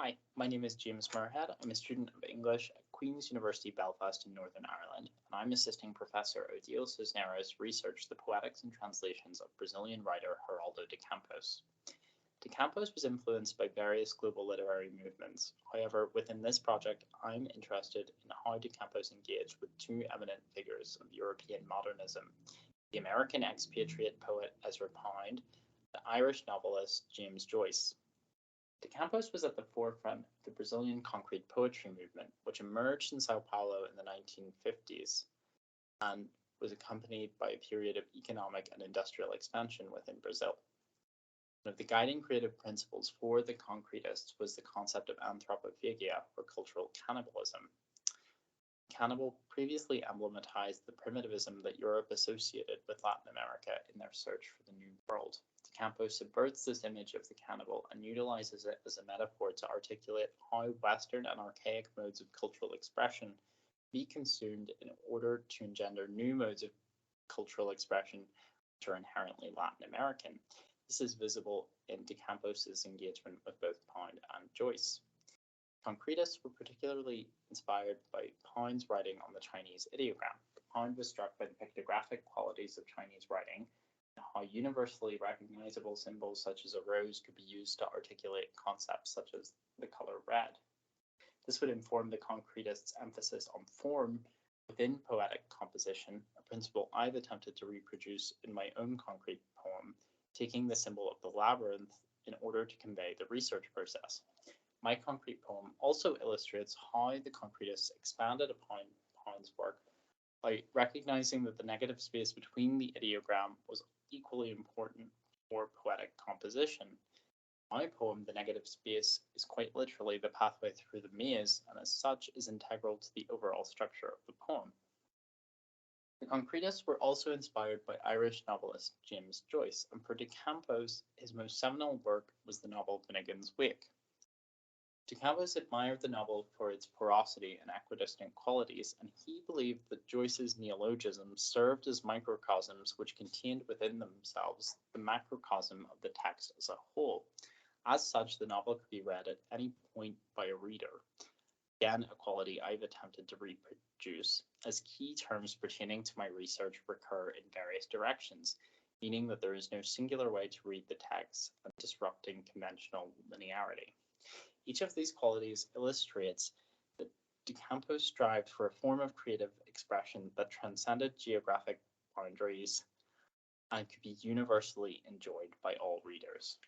Hi, my name is James Murhead. I'm a student of English at Queen's University Belfast in Northern Ireland, and I'm assisting Professor Odile Cisneros research the poetics and translations of Brazilian writer Haroldo de Campos. De Campos was influenced by various global literary movements. However, within this project, I'm interested in how de Campos engaged with two eminent figures of European modernism, the American expatriate poet Ezra Pound, the Irish novelist James Joyce. De Campos was at the forefront of the Brazilian concrete poetry movement, which emerged in Sao Paulo in the 1950s and was accompanied by a period of economic and industrial expansion within Brazil. One of the guiding creative principles for the concretists was the concept of anthropophagia, or cultural cannibalism. Cannibal previously emblematized the primitivism that Europe associated with Latin America in their search for the New World. De Campos subverts this image of the cannibal and utilizes it as a metaphor to articulate how Western and archaic modes of cultural expression be consumed in order to engender new modes of cultural expression which are inherently Latin American. This is visible in De Campos's engagement with both Pound and Joyce. Concretists were particularly inspired by Pound's writing on the Chinese ideogram. Pound was struck by the pictographic qualities of Chinese writing and how universally recognizable symbols such as a rose could be used to articulate concepts such as the color red. This would inform the concretists' emphasis on form within poetic composition, a principle I've attempted to reproduce in my own concrete poem, taking the symbol of the labyrinth in order to convey the research process. My concrete poem also illustrates how the concretists expanded upon Pound's work by recognizing that the negative space between the ideogram was equally important for poetic composition. My poem, The Negative Space, is quite literally the pathway through the maze, and as such is integral to the overall structure of the poem. The concretists were also inspired by Irish novelist James Joyce, and for De Campos, his most seminal work was the novel Finnegan's Wake. De Campos admired the novel for its porosity and equidistant qualities, and he believed that Joyce's neologisms served as microcosms which contained within themselves the macrocosm of the text as a whole. As such, the novel could be read at any point by a reader. Again, a quality I've attempted to reproduce, as key terms pertaining to my research recur in various directions, meaning that there is no singular way to read the text and disrupting conventional linearity. Each of these qualities illustrates that De Campos strived for a form of creative expression that transcended geographic boundaries and could be universally enjoyed by all readers.